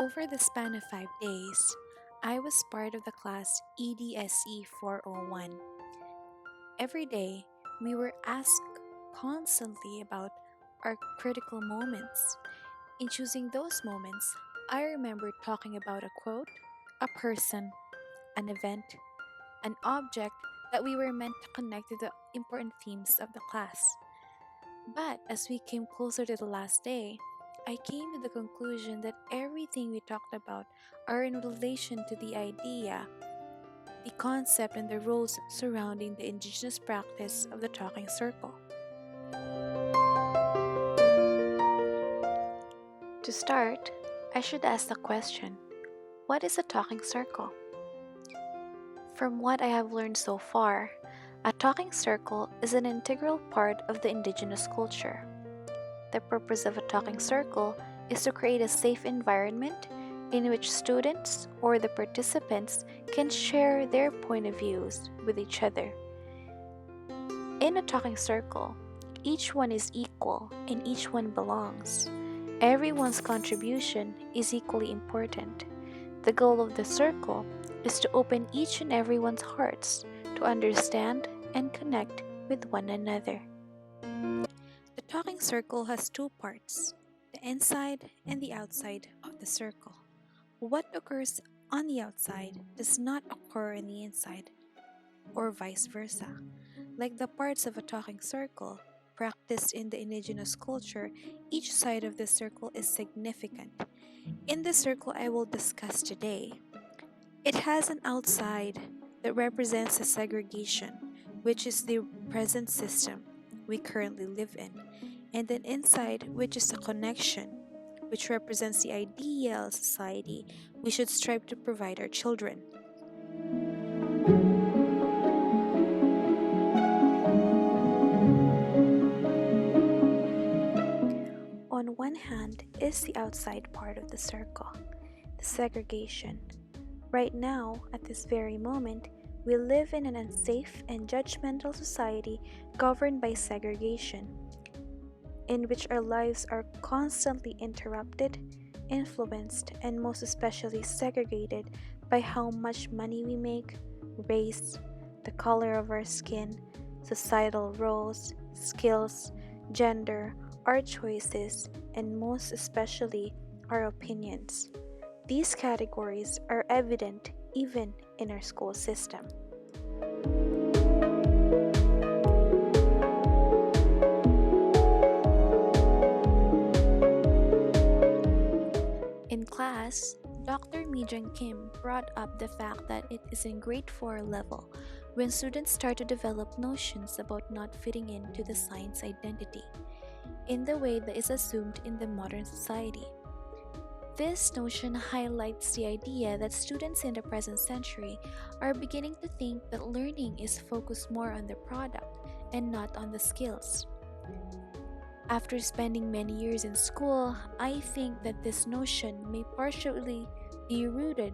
Over the span of 5 days, I was part of the class EDSE 401. Every day, we were asked constantly about our critical moments. In choosing those moments, I remember talking about a quote, a person, an event, an object that we were meant to connect to the important themes of the class. But as we came closer to the last day, I came to the conclusion that everything we talked about are in relation to the idea, the concept, and the rules surrounding the indigenous practice of the talking circle. To start, I should ask the question, what is a talking circle? From what I have learned so far, a talking circle is an integral part of the indigenous culture. The purpose of a talking circle is to create a safe environment in which students or the participants can share their point of views with each other. In a talking circle, each one is equal and each one belongs. Everyone's contribution is equally important. The goal of the circle is to open each and everyone's hearts to understand and connect with one another. The talking circle has two parts, the inside and the outside of the circle. What occurs on the outside does not occur in the inside, or vice versa. Like the parts of a talking circle practiced in the indigenous culture, each side of the circle is significant. In the circle I will discuss today, it has an outside that represents a segregation, which is the present system we currently live in, and an inside, which is a connection, which represents the ideal society we should strive to provide our children. On one hand is the outside part of the circle, the segregation. Right now, at this very moment, we live in an unsafe and judgmental society governed by segregation, in which our lives are constantly interrupted, influenced, and most especially segregated by how much money we make, race, the color of our skin, societal roles, skills, gender, our choices, and most especially our opinions. These categories are evident even in our school system. In class, Dr. Mijang Kim brought up the fact that it is in grade 4 level when students start to develop notions about not fitting into the science identity in the way that is assumed in the modern society. This notion highlights the idea that students in the present century are beginning to think that learning is focused more on the product and not on the skills. After spending many years in school, I think that this notion may partially be rooted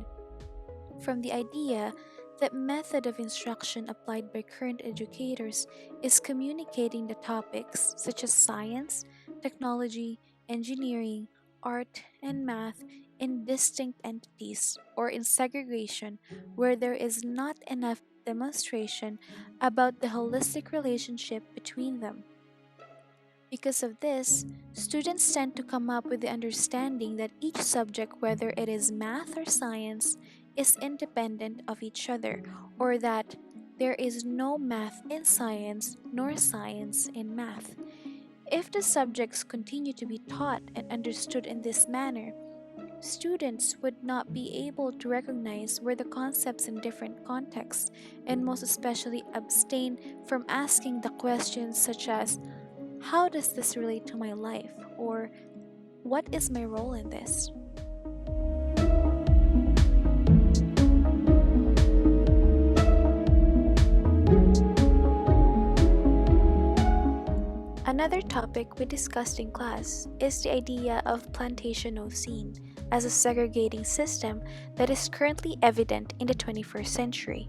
from the idea that method of instruction applied by current educators is communicating the topics such as science, technology, engineering, art, and math in distinct entities or in segregation where there is not enough demonstration about the holistic relationship between them. Because of this, students tend to come up with the understanding that each subject, whether it is math or science, is independent of each other, or that there is no math in science nor science in math. If the subjects continue to be taught and understood in this manner, students would not be able to recognize where the concepts in different contexts, and most especially abstain from asking the questions such as, how does this relate to my life? Or what is my role in this? Another topic we discussed in class is the idea of plantation of scene as a segregating system that is currently evident in the 21st century.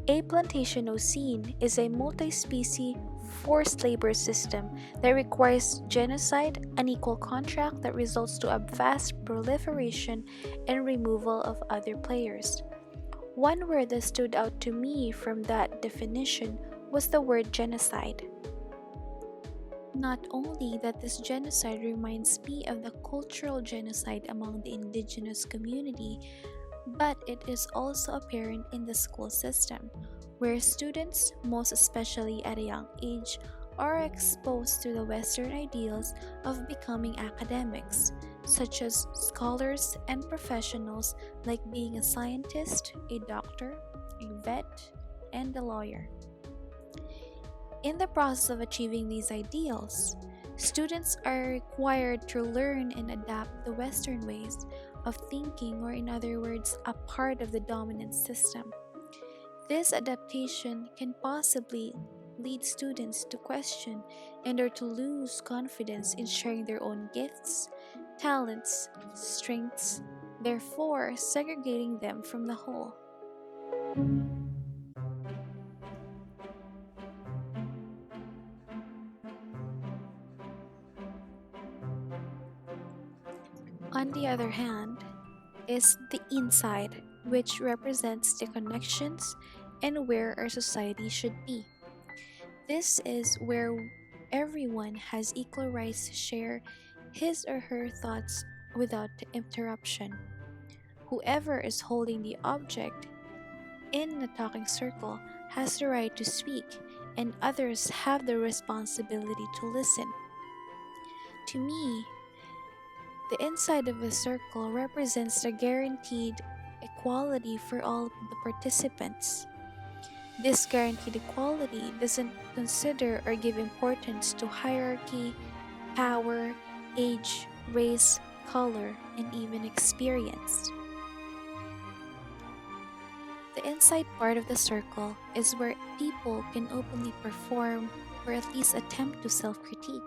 A Plantationocene is a multi species forced labor system that requires genocide, unequal contract that results to a vast proliferation and removal of other players. One word that stood out to me from that definition was the word genocide. Not only that this genocide reminds me of the cultural genocide among the indigenous community, but it is also apparent in the school system, where students, most especially at a young age, are exposed to the Western ideals of becoming academics, such as scholars and professionals like being a scientist, a doctor, a vet, and a lawyer. In the process of achieving these ideals, students are required to learn and adapt the Western ways of thinking, or in other words, a part of the dominant system. This adaptation can possibly lead students to question and or to lose confidence in sharing their own gifts, talents, strengths, therefore segregating them from the whole. On the other hand, is the inside, which represents the connections and where our society should be. This is where everyone has equal rights to share his or her thoughts without interruption. Whoever is holding the object in the talking circle has the right to speak, and others have the responsibility to listen. To me, the inside of a circle represents the guaranteed equality for all the participants. This guaranteed equality doesn't consider or give importance to hierarchy, power, age, race, color, and even experience. The inside part of the circle is where people can openly perform or at least attempt to self critique.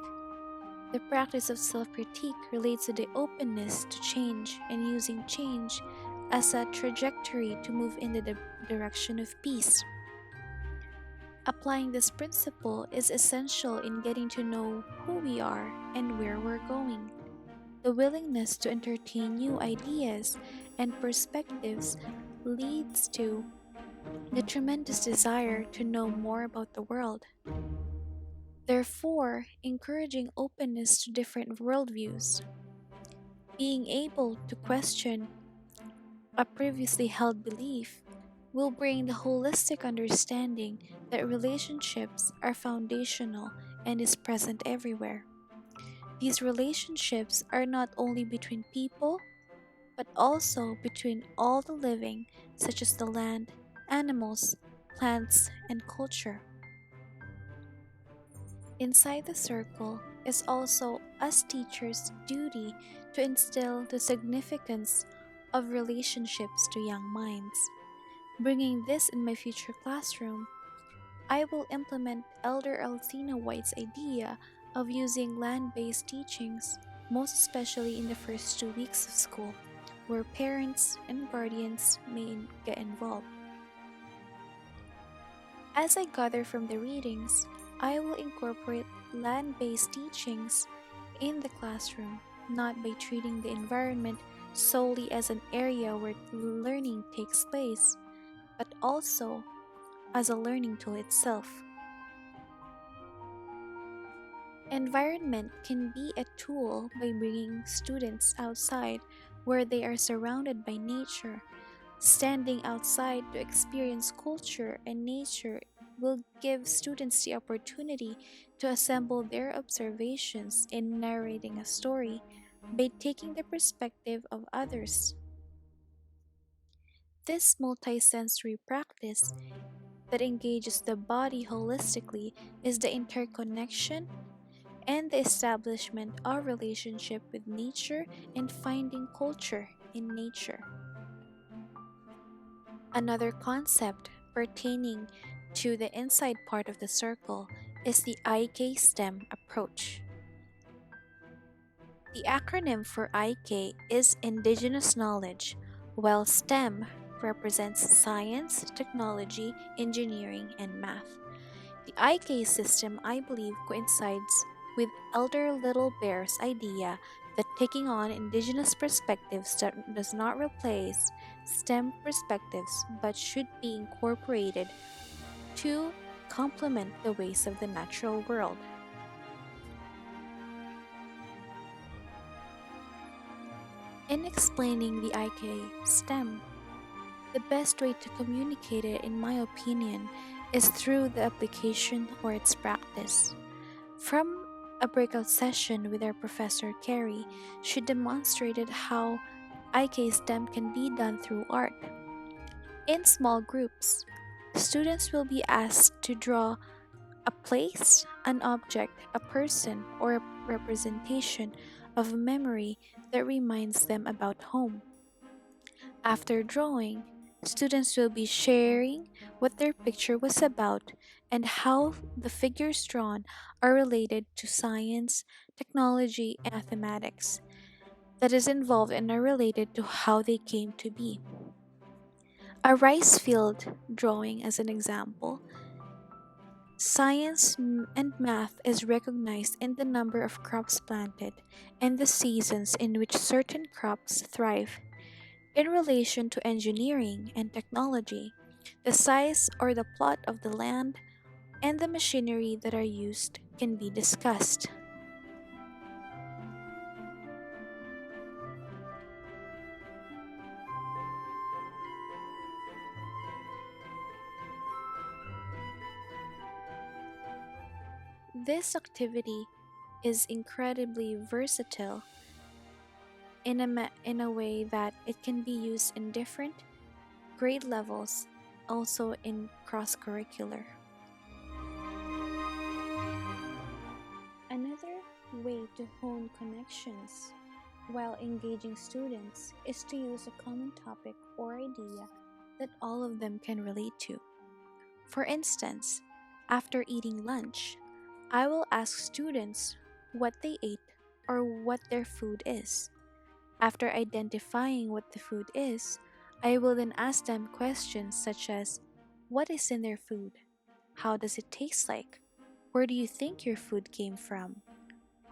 The practice of self critique relates to the openness to change and using change as a trajectory to move in the direction of peace. Applying this principle is essential in getting to know who we are and where we're going. The willingness to entertain new ideas and perspectives leads to the tremendous desire to know more about the world. Therefore, encouraging openness to different worldviews, being able to question a previously held belief, will bring the holistic understanding that relationships are foundational and is present everywhere. These relationships are not only between people, but also between all the living, such as the land, animals, plants, and culture. Inside the circle is also us teachers' duty to instill the significance of relationships to young minds. Bringing this in my future classroom, I will implement Elder Alcina White's idea of using land based teachings, most especially in the first 2 weeks of school, where parents and guardians may get involved. As I gather from the readings, I will incorporate land based teachings in the classroom, not by treating the environment solely as an area where learning takes place, but also as a learning tool itself. Environment can be a tool by bringing students outside where they are surrounded by nature. Standing outside to experience culture and nature will give students the opportunity to assemble their observations in narrating a story by taking the perspective of others. This multisensory practice that engages the body holistically is the interconnection and the establishment of relationship with nature and finding culture in nature. Another concept pertaining to the inside part of the circle is the IK STEM approach. The acronym for IK is Indigenous Knowledge, while STEM represents science, technology, engineering, and math. The IK system, I believe, coincides with Elder Little Bear's idea that taking on indigenous perspectives does not replace STEM perspectives but should be incorporated to complement the ways of the natural world. In explaining the IK STEM, the best way to communicate it, in my opinion, is through the application or its practice. From a breakout session with our professor Carrie, she demonstrated how IK STEM can be done through art. In small groups, students will be asked to draw a place, an object, a person, or a representation of a memory that reminds them about home. After drawing, students will be sharing what their picture was about and how the figures drawn are related to science, technology, and mathematics that is involved and are related to how they came to be. A rice field drawing, as an example, and math is recognized in the number of crops planted and the seasons in which certain crops thrive. In relation to engineering and technology, the size or the plot of the land and the machinery that are used can be discussed. This activity is incredibly versatile in a way that it can be used in different grade levels, also in cross curricular. Another way to hone connections while engaging students is to use a common topic or idea that all of them can relate to. For instance, after eating lunch, I will ask students what they ate or what their food is. After identifying what the food is, I will then ask them questions such as, what is in their food? How does it taste like? Where do you think your food came from?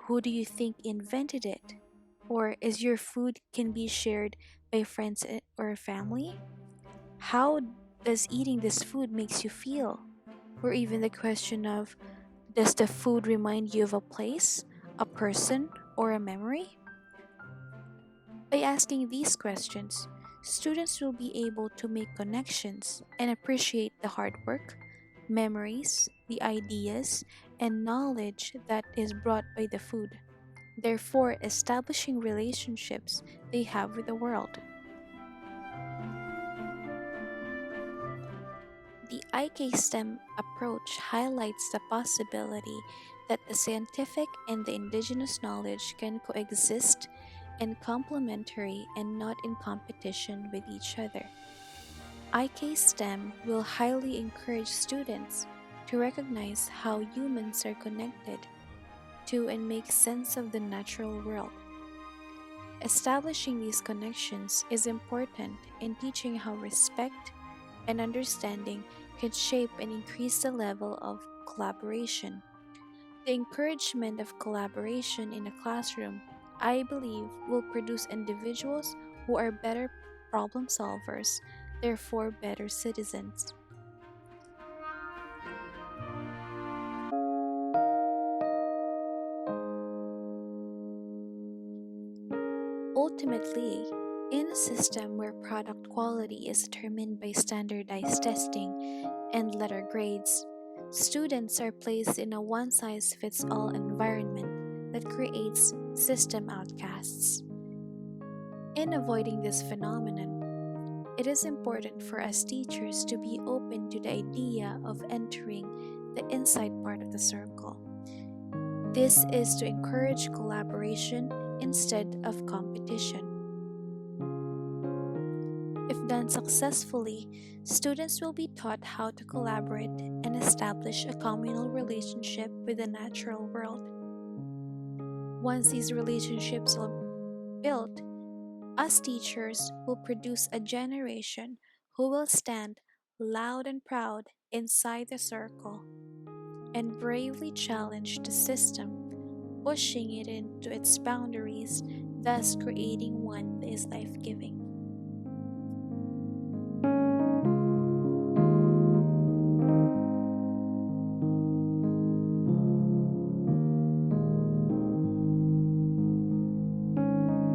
Who do you think invented it? Or is your food can be shared by friends or family? How does eating this food makes you feel? Or even the question of, does the food remind you of a place, a person, or a memory? By asking these questions, students will be able to make connections and appreciate the hard work, memories, the ideas, and knowledge that is brought by the food, therefore establishing relationships they have with the world. The IK STEM approach highlights the possibility that the scientific and the indigenous knowledge can coexist and complementary and not in competition with each other. IK STEM will highly encourage students to recognize how humans are connected to and make sense of the natural world. Establishing these connections is important in teaching how respect and understanding can shape and increase the level of collaboration. The encouragement of collaboration in a classroom, I believe, will produce individuals who are better problem solvers, therefore better citizens. Ultimately, in a system where product quality is determined by standardized testing and letter grades, students are placed in a one size fits all environment that creates system outcasts. In avoiding this phenomenon, it is important for us teachers to be open to the idea of entering the inside part of the circle. This is to encourage collaboration instead of competition. If done successfully, students will be taught how to collaborate and establish a communal relationship with the natural world. Once these relationships are built, us teachers will produce a generation who will stand loud and proud inside the circle and bravely challenge the system, pushing it into its boundaries, thus creating one that is life giving.